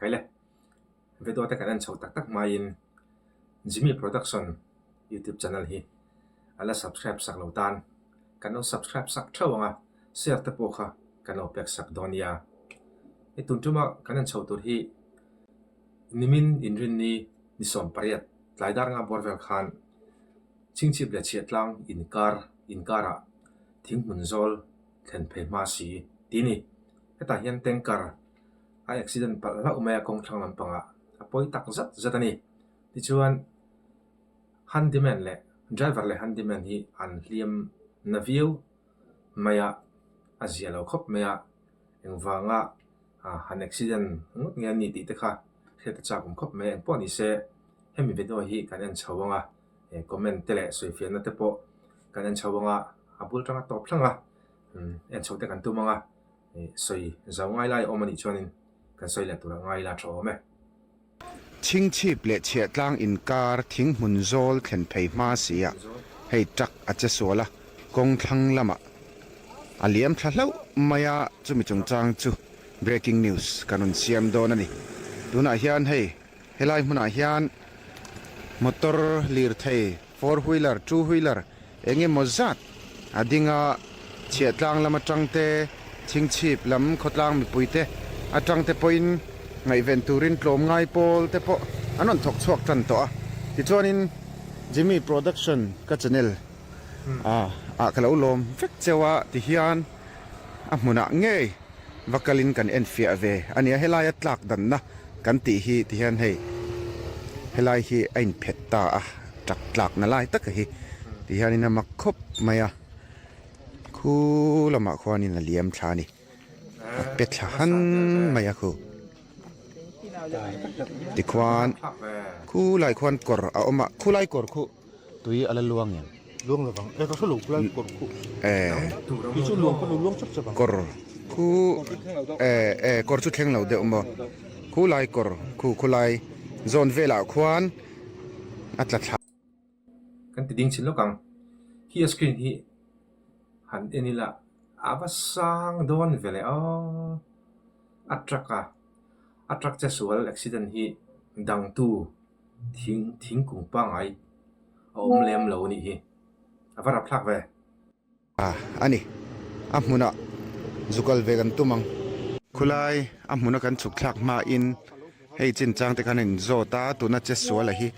cái này video ta kan chau tak tak main Jimmy Production YouTube channel hi ala subscribe sak lo tan kan subscribe sak thawanga share te po kha kan pek sak donia itun tuma kan chau tur hi nimin inrin ni nisom pariat tlaidar nga borvel khan Chhingchhip le Chhiahtlang in Karah thingmunzol thlen phei ma si tini heta hian tanker a accident pal la umaya kong thlang lampanga apoi tak zat ani ti chuan handyman le driver le handyman hi an hliam na view maya azia lo khop maya engwanga han accident ngot nge ni ti te kha heta cha kum khop me en po ni se hemi video hi kan en chawanga comment tele soifian na te po kan en chawanga abul tanga top thlanga en chote kan tumanga soi zawngai lai omani chuanin kan soi le tura ngai la tho me Chhingchhip le Chhiahtlang in Karah thingmunzol thlen phei ma sia hei truck acha sola kong thlang lama aliam thlau maya chumi chungchang chu breaking news kanun siam don ani tuna hian hei helai hmuna hian motor lir thei 4-wheeler 2-wheeler enge mozat adinga Chhiahtlang lama tangte Chhingchhip lam khotlang mi puite atangte point ngai venturin tlom ngai pol te po anon thok chuak tan to ti chuanin Jimmy Production ka channel kalo lom vek chewa ti hian a hmuna nge vakalin kan enfia ve ania helai tlak dan na kan ti hi ti hian hei helai hi ain phetta tak tlak na lai tak hi ti hian ina makhop maya khu lama khwanin a liam thani petla han maya khu ti khwan khu lai khwan kor a oma khu lai kor khu tui ala luang yan luang la bang ka so lu lai kor khu ki chu luang ko luang chap chap kor khu kor chu thleng lo de oma khu lai kor khu lai zone vela khwan atla thla kan ti ding chin lo kang hi screen hi han enila avasang don vele atrak cha sual accident hi dang tu thing kung pangai lem lo ni hi avara phlak ve ani amuna zukal vegan tumang khulai amuna kan chuklak ma in hei chin chang te kanin zota tuna che sual hi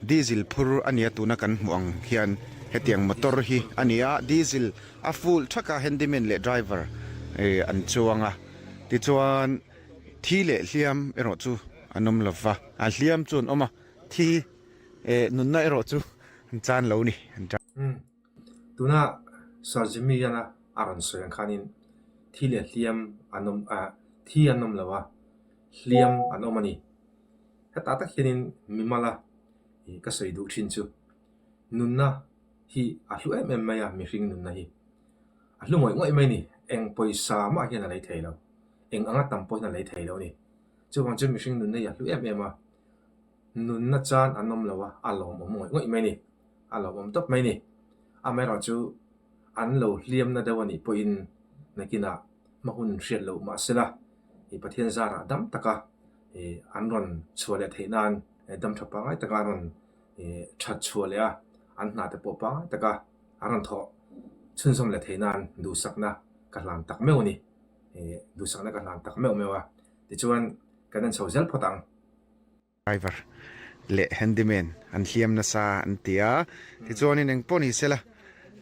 diesel phur ania tuna kan muang hian hetiang motor hi ania diesel a full thaka handyman le driver an chuanga ti chuan thi le hliam ero chu anom lova a hliam chun oma thi nunna ero chu chan lo ni tuna sarjimi yana aran soyan khanin thi le hliam anom thi anom lawa hliam anomani heta ta hianin mimala ka soi du thin chu nunna hi a hlu em maya mi ring nunna hi a hlu ngoi mai ni eng poisa ma hian a lei theilo eng anga tampo na lei theilo ni chuwang chu mi hring nunna ya hlu em a nunna chan anom lawa alom ngoi mai ni alom top mai ni amera chu an lo hliam na dawani poin nakina mahun hriat lo ma sela i pathian zara dam taka an ron chuale theinan dam thapa ngai taka ron that chuale a an na te popa taka aran tho chunsom le theinan du sakna kalam tak meuni du sakna kalam tak mewa ti chuan kanan chawzel photang driver le handyman an hliam na sa an tia ti chuanin eng poni sela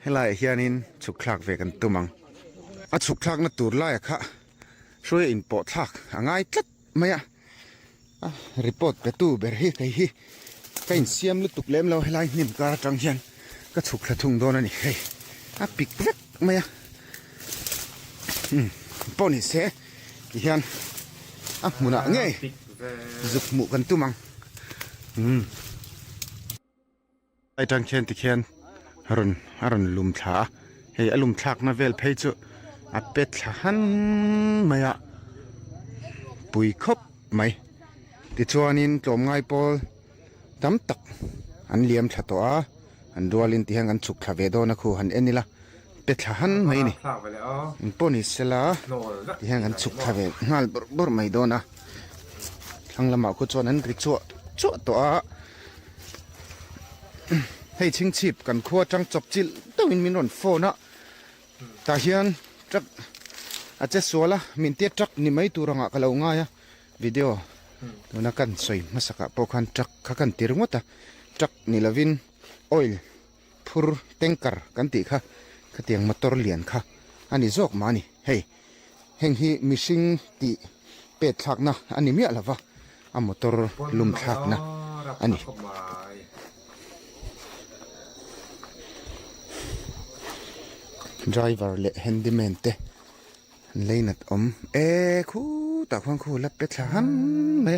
helai hianin chuklak ve kan tumang a chuklak na tur lai kha hruai in po thlak angai tlat maya report pe tu ber hi kai hi kain siam lu tuk lem lo helai nim kar tang hian ka chukla thung don ani hei a pik vek maya poni se hian a muna nge zuk mu kan tumang ai tang chen ti khen harun lum thla hei alum thlak na vel phei chu a pet thla han maya pui khop mai ti chuanin tlom ngai pol tam tak an liam thla to a an dualin ti hang an chuk thla ve do na khu han enila เป็ดหันไม่นี่ Rapthlak vậy đó ปนิสละ no ที่แห่งกันสุกทะเวงาลบไม่โดนนะทั้งละหมากุจนั้นริจั่วตัวให้ชิงชีพกันขั้วจังจบจิลต้องมีนนโฟนะแต่เฮียนจักอาจจะสัวละมินเตียจักนี่ไม่ตัวรังกะเลวง่ายวิดีโอตัวนักกันสวยมาสักปอกันจักขักันตีรงวตาจักนี่ละวินออยล์พูร์เต็งกัร์กันตีค่ะขัดยังมอเตอร์เลียนค่ะอันนี้จอกมานี่เฮ้ยเฮงฮีมิชิงตีเป็ดทักนะอันนี้เมียละวะอันมอเตอร์ลุมทักนะอันนี้driver เละ handyman เตะเลยนัดคู่ตาควงคู่รับเป็ดหันไหม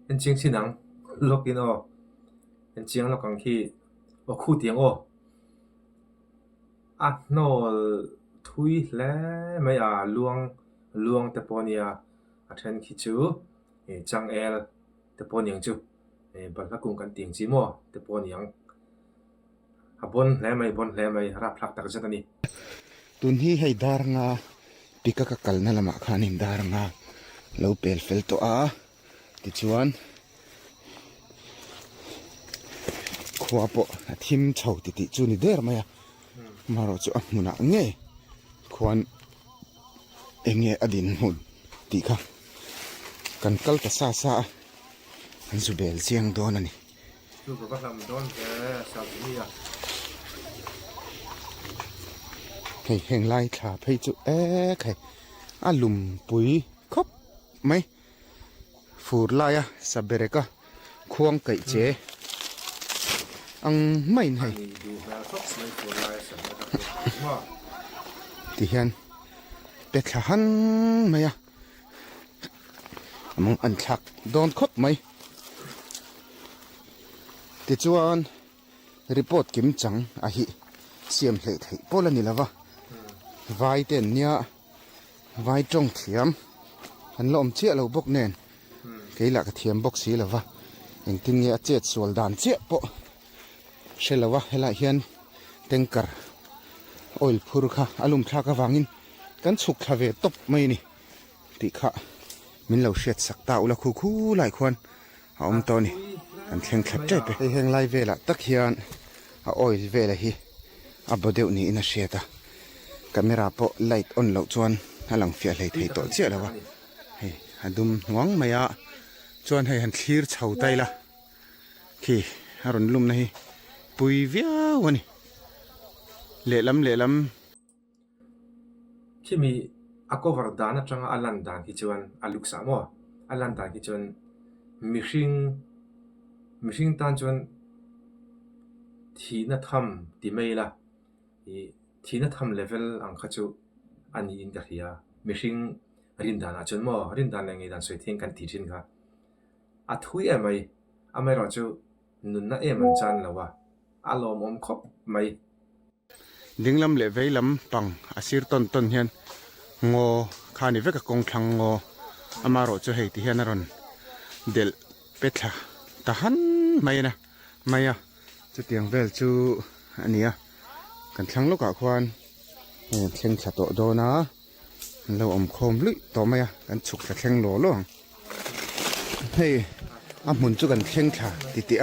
เป็นจริงสินังล็อกอินเป็นจริงล็อกกังที่ว่าคู่เตียงโน่ทุยแล้วไม่ลวงแต่ปอนีเทนคิจูจังแต่ปอนียงจูบัลลักกุงกันเตียงจีโม่แต่ปอนียงบนแล้วไม่รับพลักตักจันนี่ตุนที่ให้ดารงาปิกะกัลนั่นละมาขานิมดารงาเราเปลเฟลตัวติจวนขวาปะทิมเฉาติจูนี่เดิร์มามาเราจะมุนักเงี้ยควรเองเงี้ยอดินหุ่นตีค่ะกันกัลตะซาอันสุเบลเสียงโดนนี่ดูกับว่าทำโดนแกสาวนี่ให้แห่งไล่ขาให้จุใครลุมปุ๋ยครบไหมฟูดไล่สับเบรกควงไก่เจอังไม่ให้ที่เห็นเป็ดหันไหมมึงอันชักโดนครบไหมที่จวนรีพอร์ตกิมจังฮิเสียมเหตุพอลนี่ละวะไว้เต็นเนี่ยไว้จงเทียมอันลมเชี่ยเราบกเน่นกี่หลักเทียมบกสีละวะอย่างที่เนี่ยเจ็ดส่วนด่านเชี่ยปะเชลวะเฮละเฮียนเต็งกัร์ออยล์พูร์ค่ะอารมณ์ทากวางินกันสุกทะเวตบไม่นี่ติค่ะมินเราเช็ดสักตาอุละคู่หลายคนเอาตัวนี้อันแข็งแคบใจไปเฮงไล่เวละตักเฮียนออยล์เวละฮีบเดี๋ยวนี้อินเชียตากาเมราโปไลท์ออนเหล่าจวนหลังเฟียไลท์ให้ตัวเจ้าแล้ววะเฮ้ยดุมหวังไม่จวนให้หันคลีร์เฉาไตละขี้ฮารุนลุมนะฮีปุยเวียวนี่เละล้ำที่มีก็วาร์ดานะจังอลันดานที่จวนลุกสามอลันดานที่จวนมิชิงตันจวนที่นัททำที่ไม่ละที่นัททำเลเวลอังคจูอันนี้อินเดียมิชิงรินดานะจวนรินดานยังไงดันสวยทิ้งกันที่จินค่ะทุยไม่รอจูนุนน่ะมันจันแล้ววะอารมณ์ครบไม่ดิ้งลำเลเวลลำปังอาศิรต้นเฮียนงอขานี่เวกกงทังงอมารอจูให้ที่เฮียนรอนเดลเป็ดละตาหันไม่จะเตียงเวลจูอันนี้กันทั้งลูกควานเข่งขัดโตโดนะเราโคมลุยต่อมากันฉุกจะเข่งหล่อล่วงเฮ้ยหมุนจุกันเข่งขาติ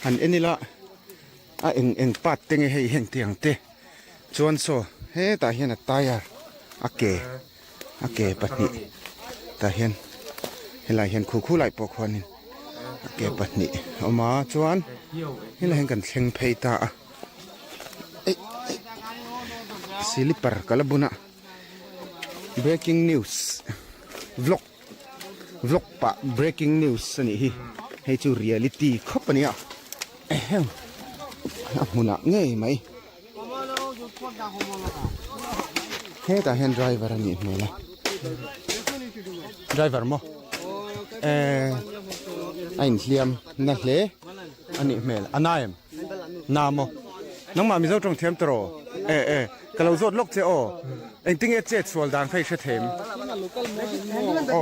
หันนี่ละเอ็งปัดเต็งให้เฮงเตียงเตจวนโซเฮ้ตาเห็นตายเก๋ปัดนี่ตาเห็นไรเห็นคู่ไหลปอกควันนี่เก๋ปัดนี่เอามาจวนเห็นไรเห็นกันเข่งเพยตาซิลิปร์กะละบุนะ breaking news vlog ปะ breaking news นี่ให้จู reality ครบปะเนี่ยมุนักง่ายไหมเฮ้แต่เห็น driver นี่ไหมล่ะ driver มั้งไอ้เลี้ยมนักเล่อันนี้ไหมล่ะอันไหนน้ำมั้งน้องมามีเจ้าตรงเทียมตรอกระเราจดล็อกเจ้าเอ็งติ้งเจ็ดส่วนด่านไฟเชื่อเทียมโอ้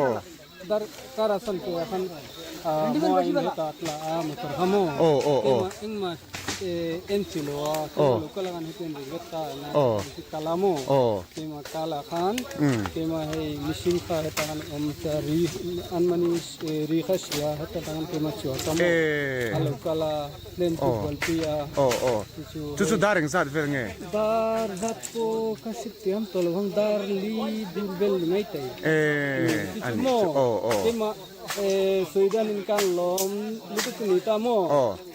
dar Karah san ko akan mo ay Metadata mutar hamo oh ingma entilo kalo kalagan hitin rigata na kalamo kema kala khan kema hey machine kha hetan tari anmani rikhas ya hetan kema chuatamo alo kala len tu balpia tu daring zat ver nge dar zat ko kasitiam tolong dar li durbel mai tai ani kema Sudan in kan lom lutu ni tamo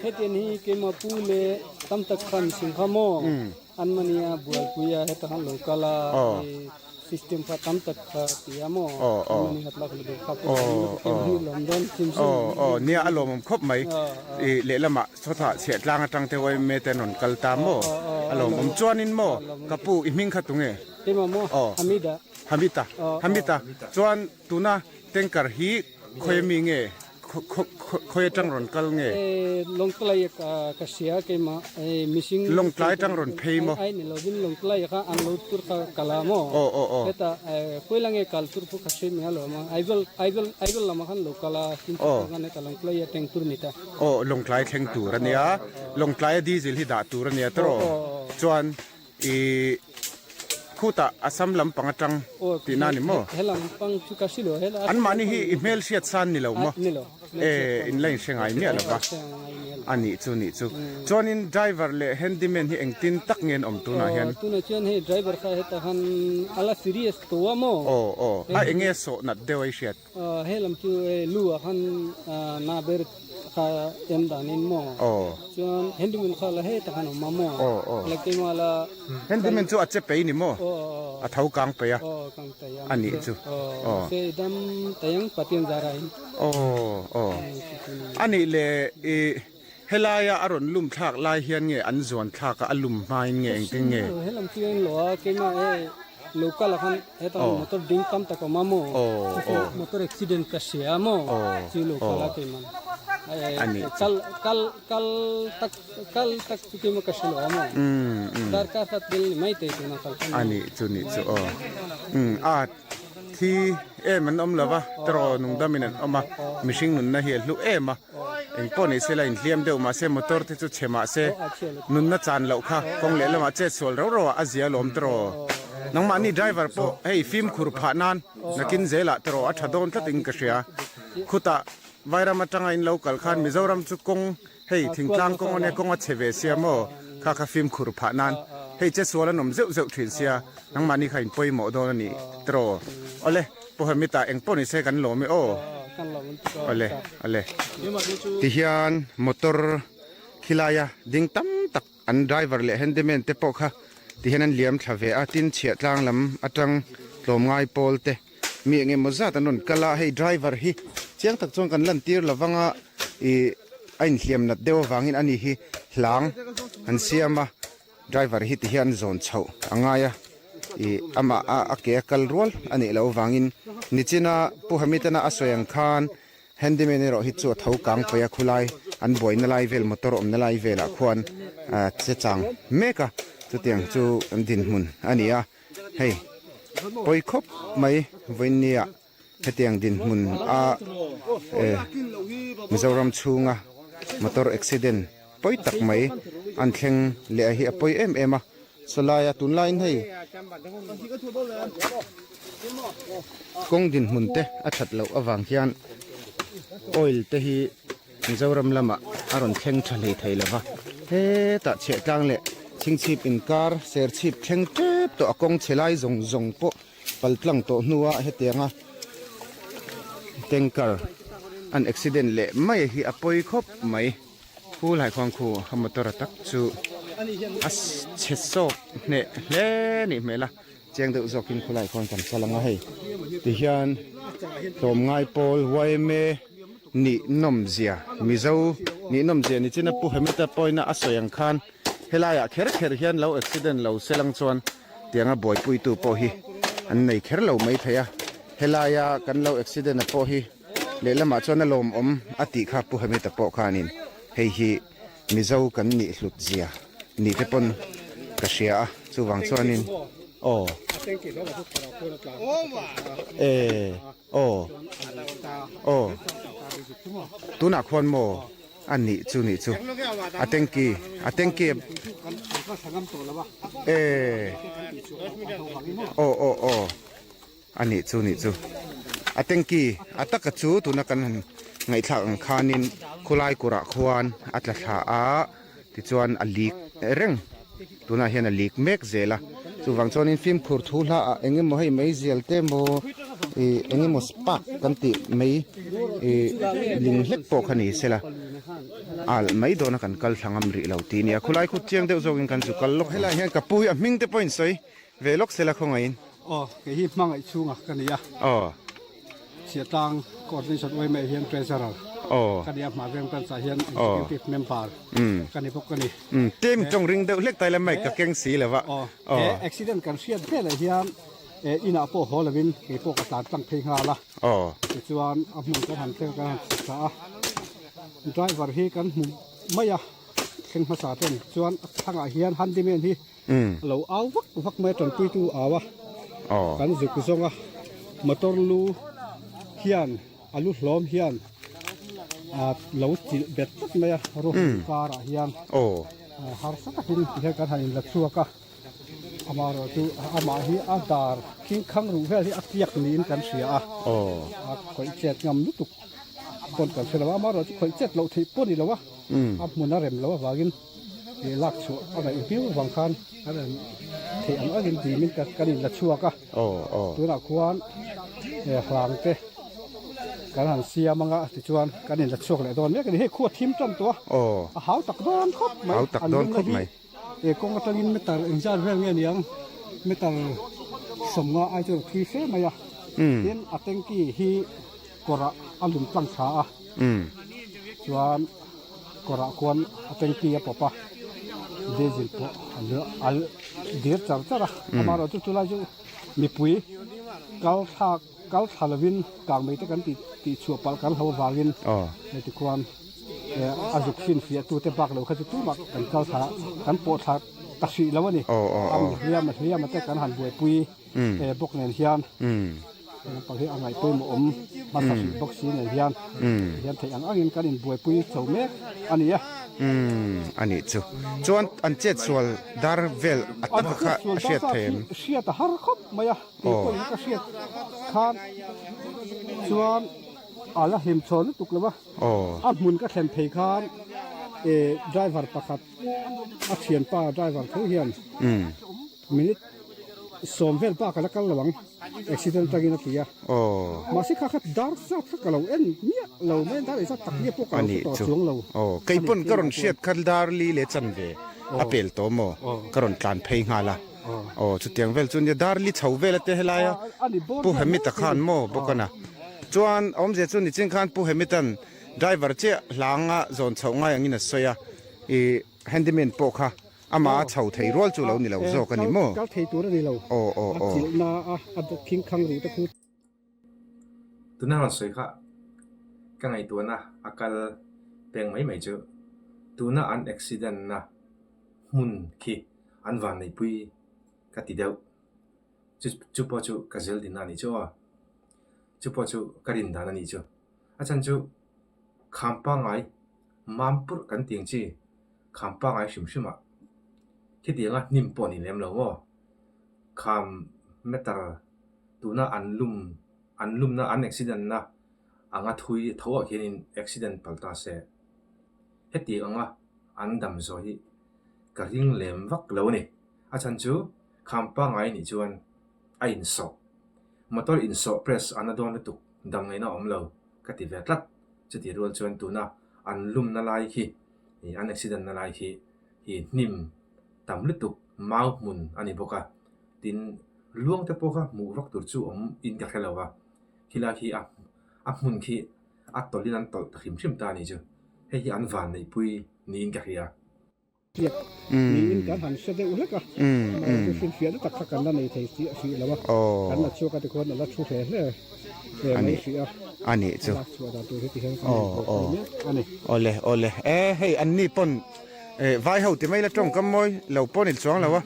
heten hi kema pule tam tak khan sing khamo anmania bual puya hetan lokala system kha tam tak kha tiamo anmani hatlak lu khapo hi london simsim nia alom khop mai le lama sotha Chhiahtlang atang te wai me te non kal ta mo alom chuanin mo kapu iming kha tunge kema mo hamita chuan tuna tanker hi khoi mi nge khoi tang ron kal nge long tlai ka sia ke ma missing long tlai tang ron phei mo ai ni lo din long tlai ka unload tur ka kalamo eta koilange kal tur pu ka se mi halo ma I will lama khan lokala tin ka ne ka long tlai teng tur nita long tlai theng tur ania long tlai diesel hi da tur ania tro chuan khuta asam lam pangatang tinani mo helam pang chu ka silo hela an mani hi email siat san ni lo mo in line sengai mi ala ba ani chu chuan in driver le handyman hi engtin tak ngen om tu na hian tu na chen he driver kha heta han ala serious to mo a enge so na dewai siat helam chu lu han na ber kha em danin mo chuan handyman kha la he ta han ma mo la ke mala handyman chu ache pe ni mo a thau kang pe ya kang ta ya ani chu se dam tayang patien zarai ani le helaya aron lum thak lai hian nge an zon thak a lum mai nge engting nge helam tien lo ke ma local khan eta motor ding tam ta ko mamo motor accident ka sia mo chi local ke man ani kal tak chuki mo ka silo amo dar ka sat dil mai te na kal ani chu a thi man om lova tro nung dominant oma mishing nun na hiel lu ema eng poni se lain hliam deuh ma se motor te chu chema se nun na chan lo kha kong le lama che sol ro azia lom tro nang mani driver po hey film khur pha nan nakin zela tro a thadon tlating ka sia khuta vaira matanga in local khan mizoram chu kong hey thingtlang kong one kong a cheve sia mo kha film khur pha nan hey che sola nom zeu thin sia nang mani khain poi mo do ni tro ole pohemita eng poni se kan lo me ole ti hian motor khilaya ding tam tak an driver le handyman te po kha ti hian an liam thlave a tin Chhiahtlang lam atang tlom ngai pol te mi nge moza tanon kala hey driver hi chiang tak chong kan lan tir lawanga ain hliam na dewa wangin ani hi hlang an siama driver hi ti hian zon chho angaya ama a ke kal rol ani lo wangin nichina puhamitana asoyang khan handyman ro hi chu thau kang paya khulai an boina lai vel motor om na lai vela khwan che chang meka chu tiang chu an din mun ania hey poi khop mai voinia hetiang din mun a Mizoram chunga motor accident poi tak mai an thleng le hi a poi em a solaya tun line hei kong din mun te a that lo awang hian oil te hi Mizoram lama aron thleng thalei theilawa he ta Chhiahtlang le Chhingchhip in car ser chip thleng tep to akong chelai zong po paltlang to nuwa hetianga tanker an accident le mai hi apoi khop mai hu lai khwang khu motor tak chu as chesok ne le ni mela cheng de zokin khulai khon kan salanga hei ti hian tom ngai pol wai me ni nom zia mizo ni nom zia ni china pu hemita poina asoyang khan helaya kher hian lo accident lo selang chuan tianga boy pui tu po hi an nei kher lo mai thaya helaya kan lo accident po hi le lama chuan lom om ati kha pu hemita po khanin hei hi mizo kan ni hlut zia ni te pon ka sia chu wang chuanin tuna khon mo อันนี้จูนี่จูอาเต็งกีก็สังกัมตัวแล้ววะโอ้อันนี้จูนี่จูอาเต็งกีอาตักจูตัวนักกันไงทางคานินคุไลกุระควานอัตลาอาที่จวนอลีกเร่งตัวนั้นเห็นอลีกเมกเซล่ะตัววังจวนินฟิล์มคูร์ทูล่าเอ็งเงไม่ให้ไม่เซลเต็มโบเอ็งเงมสปาร์กกันติไม่ลิงเล็กโปคันนี้เสละไม่โดนกันกัลสังอเมริกาตีเนี่ยคุไลคุเจียงเดียวจงกันสุกัลล็อกให้ละเห็นกับปุยมิงเตปอยน์สวยเวล็อกเสละคงไงอ๋อเกี่ยมังไอชูงกันนี่อ๋อเสียตังกอดนี่ฉันไว้ไม่เห็นเทรเซอร์กันนี่มาเรื่องกันสาเหตุที่เมมเบอร์กันนี่พวกกันนี่เต็มจงริงเดียวเล็กแต่ละไม่กับเก่งสีเลยวะอ๋ออุบิเหตุกันเสียเท่าไหร่เฮียอินาโปฮอลวินไอโปกระตันตั้งเพลงฮาละจวนอามุนกันหันเท่ากันสาดรายเวอร์ฮีกันไม่อะเข่งภาษาเต็มจวนทางอาเฮียนฮันดิเมนที่เราเอาวักไม่จนปีตูเอาวะกันจุกซงอะมอเตอร์ลูเฮียนอาลุล้อมเฮียนเราจีเบ็ดตัดไม่รู้การะเฮียนหาสักหินเฮียกันหินละชัวกะอามาเราดูอามาฮีอาดาร์คิงขังรู้เฮียที่อักยักลีนกันเสียคอยเจ็ดงำลุตุกปนกันเสียแล้วอามาเราคอยเจ็ดเราที่ปนอีแล้ววะอามุนน่าเร็มแล้ววะวากินลักชัวอะไรอีกผิวบางคันอะไรที่อันอันดีมินกันหินละชัวกะตัวนักควานหลังเตะการหันเสียมังอ่ะที่ชวนการเห็นจะช่วงไหนตอนนี้กันให้ขวดทิมจำตัวหาวตักโดนครบไหมหาวตักโดนครบไหมกงกตลินไม่ตัดอินจานเรื่องเงี้ยยังไม่ตัดสมงาไอจุดที่เสียไหมอ่ะเห็นอัตเต็งกี้ฮีกระอันลุมตั้งขาชวนกระควรอัตเต็งกี้ปะปะเดจิลปะเหลือเดียร์จังจ้าละมาเราจุดๆแล้วมีปุ๋ยเกาทาลวินกลางไม่ได้กันติชัวปลกันเขาวากินในทุกคนอาจุกฟินเฟียตัวเต็มปากเราเขาจะตู้มากันเกาทากันปวดทาตัดสีแล้ววะนี่เฮียมาแต่กันหันบวยปุยบกเนียนเฮียนบางทีอะไรปุยหมอมมาตัดสีบกสีเนียนเฮียนเถียงอันนี้กันเห็นบวยปุยเสาเมฆอันนี้อันนี้จูจวนอันเจ็ดส่วนดาร์เวลอัตตะข้าเชียเทมเชียตหาร์คบมาอะที่คนก็เชียขานจวนอะไรหิมชนตุกเลยวะอันมุนก็แข่งเพย์ขานไดรเวอร์ประคับอักเชียนป้าไดรเวอร์เขาเฮียนมินิสมเวลป้ากันแล้วกันระวังอุบิเหตุตั้งกินกี่มาสิข้าขัดดาร์ซักกับเราเนี่ยเราไม่ได้สักตักเนี่ยพวกเราต่อช่วงเราใครปนกระรอนเชียดคัดดาร์ลีเลจันเวอเปลโตโมกระรอนการเพย์งาละจุดเตียงเวลจุนยดาร์ลีเฉาเวลเตะลายผู้เฮมิตะขานโมบกันนะจวนอมเจจุนนี่จิงขานผู้เฮมิตันไดรเวอร์เจ้าหลังอ่ะโซนเฉาง่ายอย่างนี้นะสวยแฮนดิเมนโปค่ะอามาเฉาไทยรัวจูเรานี่เราโจกันนี่โม่ก็ไทยตัวนี่เราจิลนาอัดคิงคังหรือตะคุดตัวนั้นเราสวยค่ะก็ไงตัวน่ะอาการเป็นไม่เจอตัวน่ะอันอุบิเหตุน่ะมุนขี้อันวันในปุยก็ติดเดียวจุปจูก็เจอดินนี่จ้ะจุปจูก็รินดานี่จ้ะอาจารย์จูคำปังไงมัมปุรกันเตียงจีคำปังไงชิมะที่เดียงอ่ะนิ่มปอนี่เลี้ยมเราว่าคำเมตาตัวน่ะอันลุ่มน่ะอันอุบิเหตุน่ะอังทุยทัวเห็นอุบิเหตุปัลตาเซ่เฮ็ดเดียงอ่ะอันดำโซฮีกระดิ่งเลี้ยมวักเราเนี่ยอาจารย์จูคำปังไงนี่จวนไอ้อินโซมาตัวอินโซเพรสอันนั้นโดนตุกดำไงน่ะอมเราก็ติดเวทลัดจะติดรัวจวนตัวน่ะอันลุ่มน่ะลายฮีอันอุบิเหตุน่ะลายฮีนิ่มตำลึกตุกเมาหมุนอันนี้พวกอ่ะดินล่วงแต่พวกอ่ะมูรักตัวจู่อินกับเราอ่ะคิลาคีอ่ะมุนคีตัวลินันตัวขิมตานี่จ้ะให้อันวันในปุยนี่อินกับเรานี่อินกันหันเสด็จอุลกะมันเป็นเสียงตักขักันนั่นในไทยสีแล้ววะกันละชัวกันทุกคนละชัวแท้เลยอันนี้จ้ะอันนี้โอเลเฮ้ยอันนี้ปนไว้เขาที่ไม่ละจงก็มวยเราปนอีกสองแล้ววะ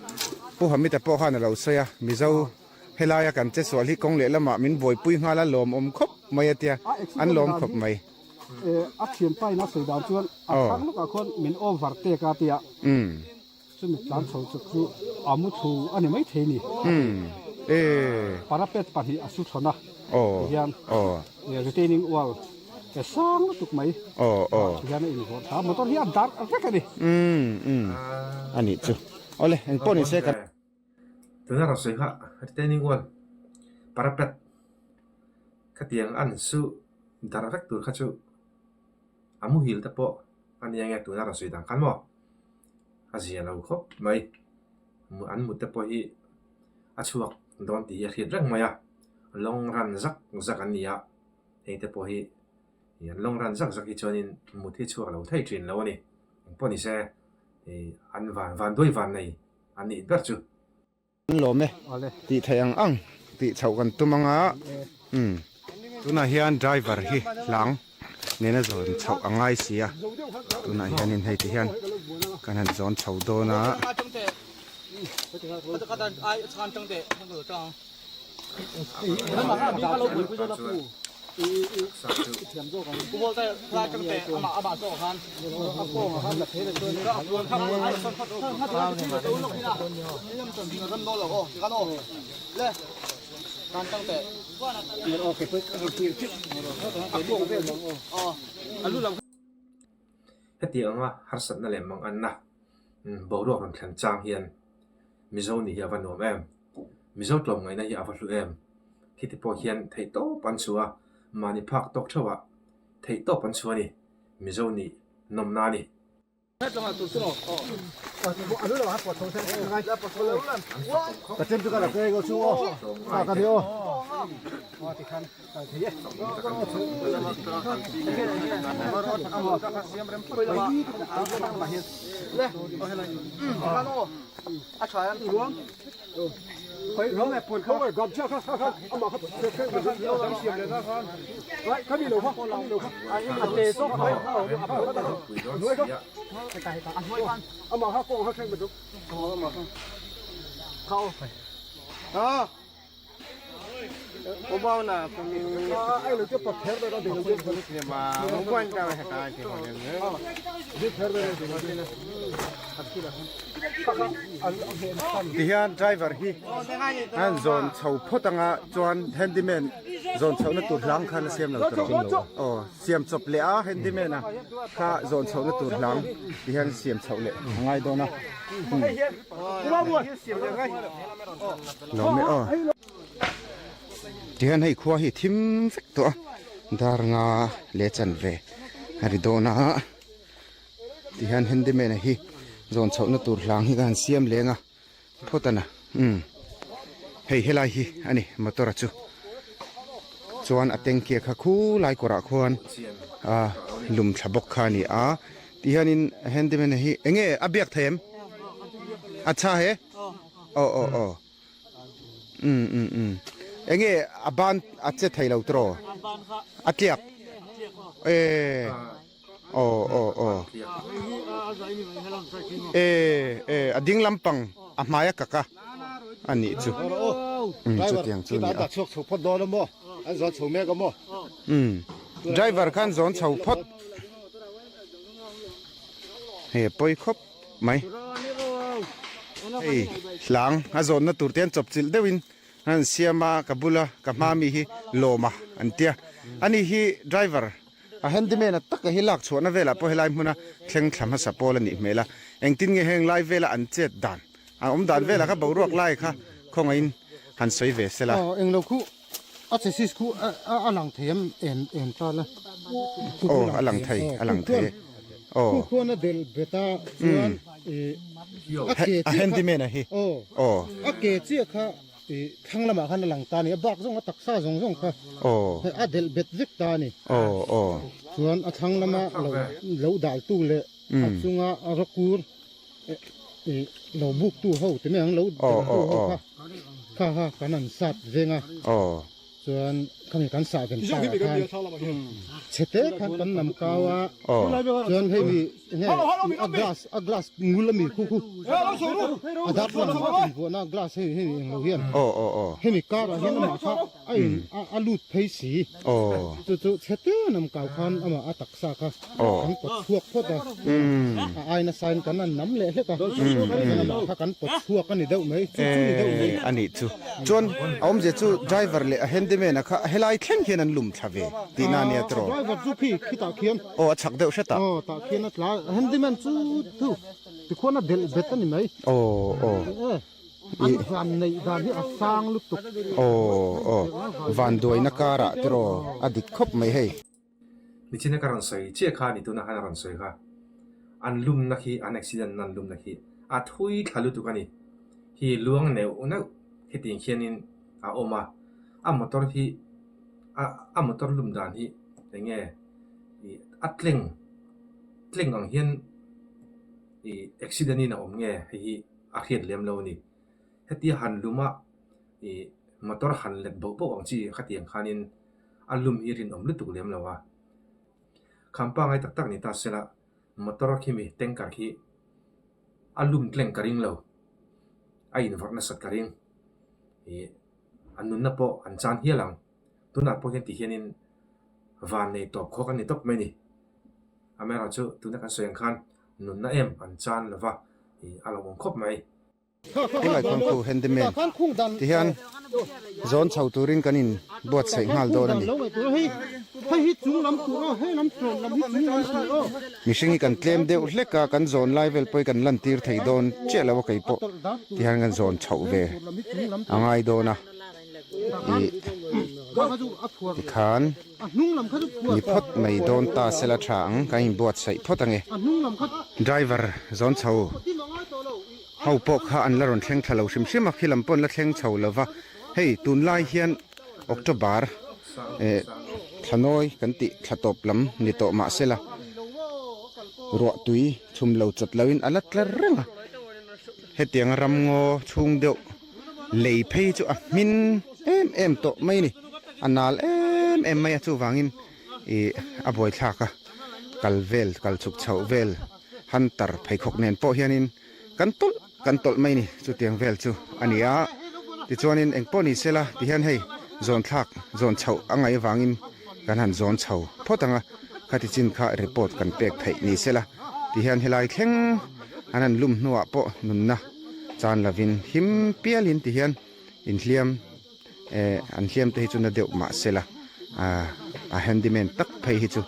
ผู้ทำมิตรพ่อข้าเนี่ยเราเสียมิเจ้าเฮลายกันเจสวลที่กงเละละมามินบวยปุยงาละลมคบไม่เตียอันลมคบไม่ อักเขียนไปนะสุดาจวนอักทั้งลูกกับคนเหมือนโอเวอร์เตกาเตียซึ่งมีการโชว์จุดคืออามุทูอันนี้ไม่เทนี่ปาราเป็ดปันที่อสุดนะยันretaining wall แต่สร้างแล้วถูกไหมยันนี่ถามมันต้องเรียนดักอะไรกันดิอันนี้จุเอาเลยปนนี่เสกันถึงเราสวยฮะ retaining wall ปาราเป็ดขัดยังอันสู้ดาร์กตัวขัดชูอามุฮิลแต่พออันนี้ยังไงตัวเราสวยดังกันมั้งอาเซียนเราครบไหมอันมุดแต่พอฮีอาชัวโดนตีเขียนเรื่องไหมอะลงรันซักอันนี้อะเห็นแต่พอฮียันลงรันซักอีจอนินมุดที่ชัวเราไทยจีนแล้วนี่พอนี่เซ่อันวันด้วยวันนี้อันนี้แบบจูลมเนี่ยตีไทยอังตีเช่ากันตัวมังอ่ะตัวน่ะเฮียนไดรเวอร์ฮีหลังเนี่ยนะจอนเช่าอังไงเสียตัวน่ะเฮียนให้ที่เฮียนกันนั่นจอนเช่าโดนะ我在拉正北，阿爸做看，阿公看了陪着做那个，我看我还他都弄的，你们准备了这么多了哦，你看哦，来，看正北，你哦给会阿公这种哦，阿路上。เฮตียงว่าฮัสซันนั่นแหละมังอันนะบอกรู้คนแข่งจางเฮียนมิโซนี่เฮียวันโนมมิโซตรงไงนะเฮียอวัตลุที่ที่พอเฮียนไทโตปันชัวมานิพักตกเชวะไทโตปันชัวนี่มิโซนี่นมนานี่แต่เต็มตัวกันแล้วก็ชัวกันเดียวร้องแบบปวดเขาเลยกอบเชือกเขาเอามาเขาเชือกมันเยอะทั้งเสียงเลยนะครับไรเขามีหลูกเขามีหลูกอันเตะโซ่เขาด้วยเขาเอามาเขาโกงเขาเชือกมันดุเอามาเขาผมบอกนะไอ้ลูกจะปลดเทปเลยก็ถึงจะปลดเทปมาผมว่าจะให้ตายที่ห้องนี้ยึดเทปเลยถึงจะที่ฮันไดรเวอร์ฮีฮันโซนเช่าพตังะจวนแฮนดี้แมนโซนเช่าในตัวหลังคันเสียมเราตัวโอ้เสียมจบเลยอ่ะแฮนดี้แมนนะข้าโซนเช่าในตัวหลังที่ฮันเสียมเช่าเลยง่ายตัวนะเราไม่ที่ฮันให้ขวาให้ทิมสักตัวดารงาเลจันเวฮาริโดนะที่ฮันแฮนดี้แมนฮีโซนเช่าในตัวหลังที่การเสียมเลยนะพอตันะเฮ้ยเฮลัยฮีอันนี้มาตัวรัจูจวนอเต็งเกียร์คู่ไล่กระควรลุมฉบกขานี่ที่ฮันแฮนดี้แมนฮีเอ็งอเบียกเทมอัจฉริยะโอ้เอ็งบ้านอัจฉริยะไทยเราตรออัจฉริยะโอ้ดิ้งลำปังมายกะกะอันนี้จูจุดยังจูนี่อ่ะชกพอดแล้วมั้งอันสอนชกแม่ก็มั้งไดรเวอร์คันสอนชกพอดเฮ้ยปอยครบไหมเฮ้ยหลังอันสอนนั่นตัวเตียนจบจิลเดวินอันเสียมากับบุลากับมามีฮีโลมาอันเตียอันนี้ฮีไดรเวอร์เฮนดี้แมนตักฮิลักชวนนะเวลาพอฮิลายมุนะเข่งทำให้สปอลนี่เมล่ะเอ็งตินเงเฮงไลเวลาอันเจ็ดดันด่านเวลาครับบรวกไล่ค่ะคงอินหันสวยเวสละเอ็งเราคู่อาจจะซิสคู่หลังเทียมเอ็นตอนละหลังไทยหลังไทยคู่น่ะเดลเบต้าชวนเฮนดี้แมนฮีเกจิค่ะข้างละมาขันหลังตานี่บักส่งตักซาส่งค่ะเดลเบตซิกตานี่ส่วนข้างละมาเราดาลตู้เลยส่งรักกูเราบุกตู้เขาแต่ไม่หังเราตู้เขาค่ะกันนั่นสัตว์เจง ส่วนขณะการสาเป็นสาการเชตเตกันกันนำกาวส่วนให้มีเนี่ยกลาสงูละมีคู่ดับวันหัวหน้ากลาสให้เราเห็นให้มีการเห็นมาค่ะไอ้อาลูดเพสีจู่เชตเตนำกาวคันเอามาตักสาค่ะกันปดพวกพอดไอ้น่ะสายกันนั้นน้ำเละเละกันถ้ากันปดพวกกันนี่เดาไหมอันนี้จู่จวนเอาไม่จะจู่ไดรเวอร์เลยเห็นได้ไหมนะคะเฮลัยเข่งเขียนลุ่มทวีตีนานี่ตรอไดรเวอร์จู่พี่ขี้ตาเขียนชักเดียวใช่ตาตาเขียนนั่นละเห็นได้ไหมจู่ที่คนน่ะเด็ดตันนี่ไหมอันวันในวันที่สร้างลุกตุกวันด้วยนักการะตรออดีตคบไม่ให้นี่ที่นักการสวยเจ้าข้านี่ตัวนักการสวยค่ะอันลุ่มนักฮีอันอุบิเหตุนันลุ่มนักฮีอัดหุยทะลุตุกันนี่ฮีล้วงเนวนักเหตุเขียนินออกมามอเตอร์ฮีมอเตอร์ลุ่มด่านฮีอย่างเงี้ยอัดเล่งอังเฮียนอุบิเหตุนี่นะเงี้ยฮีอาเขียนเลี้ยมเรานี่เหตุหันลุ่มมอเตอร์หันเล็ดบบอังจีขัดยังขานินอันลุ่มฮีรินลุตุกเลี้ยมเราวะคำปังไอ้ตักนี่ตาเสละมอเตอร์คิมีเต็งการฮีอันลุ่มเล่งการิงเราไอ้อินฟอร์นัสการิงอันนู้นนับปอันจานเฮียหลังตัวนับปเห็นที่เห็นวันในตบข้อกันในตบไม่นี่อเมริกาจู่ตัวนักการเสียงขันนู้นนับอันจานหรือว่าอารมณ์ครบไหมที่หลายคนคู่เห็นได้ไหมที่เห็นโซนชาวตูรินกันนินบวชใส่หัลโดนั่นนี่มิชิงกันเคลมเดียวเล็กกันโซนไลเวลไปกันลันตีร์ไทยโดนเจ้าแล้วว่าไก่ปะที่เห็นกันโซนชาวเวอ่างไอโดนะที่ขานมีพดไม่โดนตาเสลช่างกันบวชใส่พดตั้งเองไดรเวอร์โซนชาวเฮาปกหาอันละรอนเท่งทะเลชิมมาขี้ลำปนละเท่งชาวละวะเฮ้ยตุนไล่เฮียนออกตุบาร์ทะน้อยกันติทะตบลำนิโตมาเสละรัวตุยชุมเหลาจัดเลวินอัลละเรื่องเฮตียงรำงอชุงเดียวเลยเพยจูมินโตไม่นี่อันนั้นไม่จูวางินอบวยทักกัลเวลกัลชุกเฉาเวลฮันตาร์เพยขกเนนโปเฮียนินกันตลไม่นี่จุดเตียงเวลจูอันนี้ที่จวนินเองปนี่เสละที่เห็นให้โซนทักโซนเฉาอังไงวางินกันหันโซนเฉาเพราะตั้งข้าที่จินข้ารีพอร์ตกันเป็กไทยนี่เสละที่เห็นให้ลายแข็งอันนั้นลุ่มนัวปะนุนนะจานลาวินหิมเปียลินที่เห็นอินเลียมอันเลียมที่จุนเดียวมาเสละแฮนดิเมนตักไปฮิจู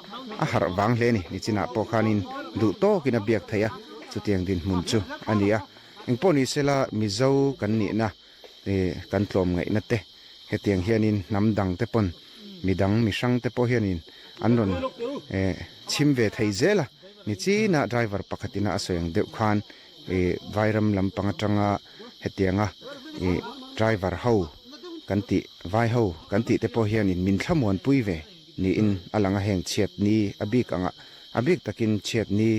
หารวางเลนี่จินาปอขานินดูโตกินเบียกไทยจุดเตียงดินมุนจูอันนี้เองปนี่เสละมิเจ้ากันนี่นะกันกลมไงนั่นเตะเฮตียงเฮียนินน้ำดังเตปนมีดังมีช่างเตปเฮียนินอันนั้นชิมเวทไทยเจล่ะนี่จีน่าไดรเวอร์ปกติน่าสวยงเดือดขวานไวรัมลำปังจังเฮตียงไดรเวอร์เฮากันติไวเฮากันติเตปเฮียนินมินขมวนปุยเวนี่อินอลังแห่งเฉียดนี้อบิกตะกินเฉียดนี้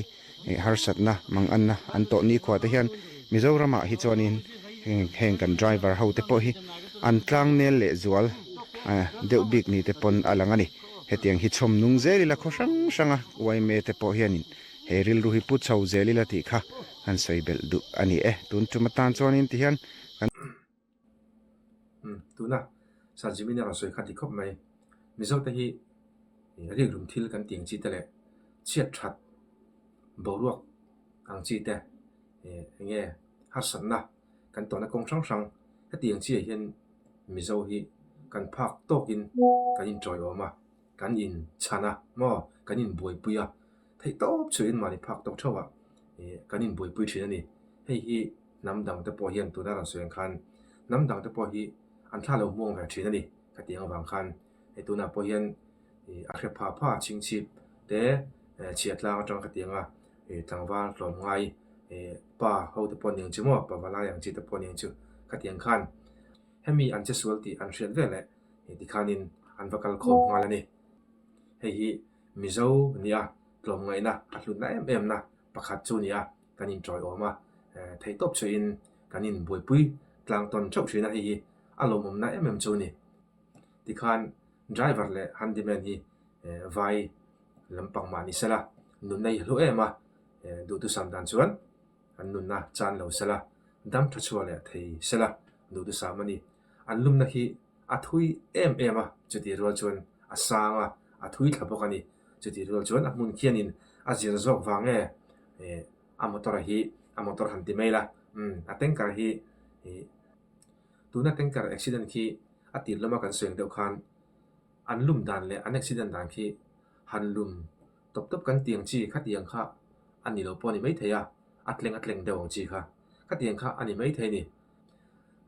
ฮาร์สัตนะมังอันนะอันโตนี้ขวาตะเฮียนมิโซรามาฮิจวนินแห่งกันไดรเวอร์เฮาเตปฮีอันกลางเนลเลจวลเดือบิกนี่เตปนอลังอันนี้เฮตียงฮิชมนุงเจลิละโคช่างไว้เมเตปเฮียนินเฮริลรูฮิปุตชาวเจลิละติค่ะอันสวยเบลดุอันนี้ตุนจุมาตันจวนินที่เฮียนตุนะสันจิมินาเราสวยขัดที่ครบไหมมิโซตะฮีเรียกรุมทิลกันเตียงจีตะเละเชียดชัดบวกอังจีเตะเงี้ยฮัสซันนะกันตัวนักกงช่างถ้าเตียงจีเห็นมิโซฮีกันพักโตกินกันยินจอยออกมากันยินชนะมอกันยินบวยปุยอ่ะที่โตช่วยมาในพักโตเท่าอ่ะกันยินบวยปุยเช่นนี้ให้ฮีน้ำดังแต่พอเห็นตัวนั้นเราสวยคันน้ำดังแต่พอฮีอันท่าเราม่วงแบบเช่นนี้กเตียงบางคันไอตัวนั้นพอเห็นอาเคผ้าชิงชิบแต่เฉียดลางจังกเตียงอ่ะทางว่าหลอมไงป่าเขาจะปนยังจิ๋มว่าป่าเวลาอย่างจีจะปนยังจิ๋วกเตียงคันให้มีอันเจสวลตีอันเชียดเวลเลยที่คันินอันวักลคมมาแล้วนี่ให้ฮีมิโซเนี่ยหลอมไงนะอัดลุนนะนะประคัดจูเนี่ยกันยินจอยออกมาไทยตบช่วยกันยินบวยปุยกลางตอนชกช่วยนะฮีอารมณ์นะจูนี่ ที่คัน driver เลย handyman ฮีไว้ลำปังมานี่เสละนุนในรู้มาดูตุสามดันชวนอันนุนนะจานเราเสละดำทัชวเลยที่เสละดูตุสามนี่อันลุมนะฮีอัทุยมาจุดที่รัวชวนอาสางอัทุยขับกันนี่จุดที่รัวชวนอันมุนเขียนินอาจิรจอกฟังอามอตระฮีอามอตระหันติไม่ละอันเต็งการฮีตัวนั้นเต็งการอุบิเหตุฮีอัติลมากันเสียงเดียวกันอันลุมดันเลยอันอุบิเหตุดันฮีหันลุมตบกันเตียงจีขัดเตียงข้าอันนี้เราปนี่ไม่เทียอัดเล็งเดวงจีค่ะขัดเตียงข้าอันนี้ไม่เทียนี่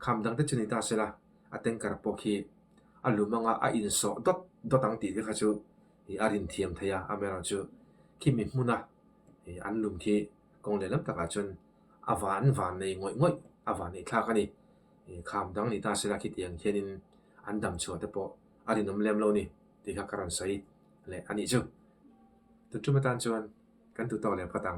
คำดังที่จุนิตาเสละอันเต็งการปกีอันลุมมังอาอินโซดตั้งตีที่ข้าจูอารินเทียมเทียอเมริกาจูคิมิมุนะอันลุมคีกงเล่นน้ำตาจนอวานในง่อยอวานในท่ากันนี่คำดังนี่ตาเสละคิดยังเขียนอันดำชัวแต่ปออารินน้ำเลี้ยมเรานี่ที่ข้าการันใส่และอันนี้จูตุจุมาตันชวนกันตุต่อเลยพะตัง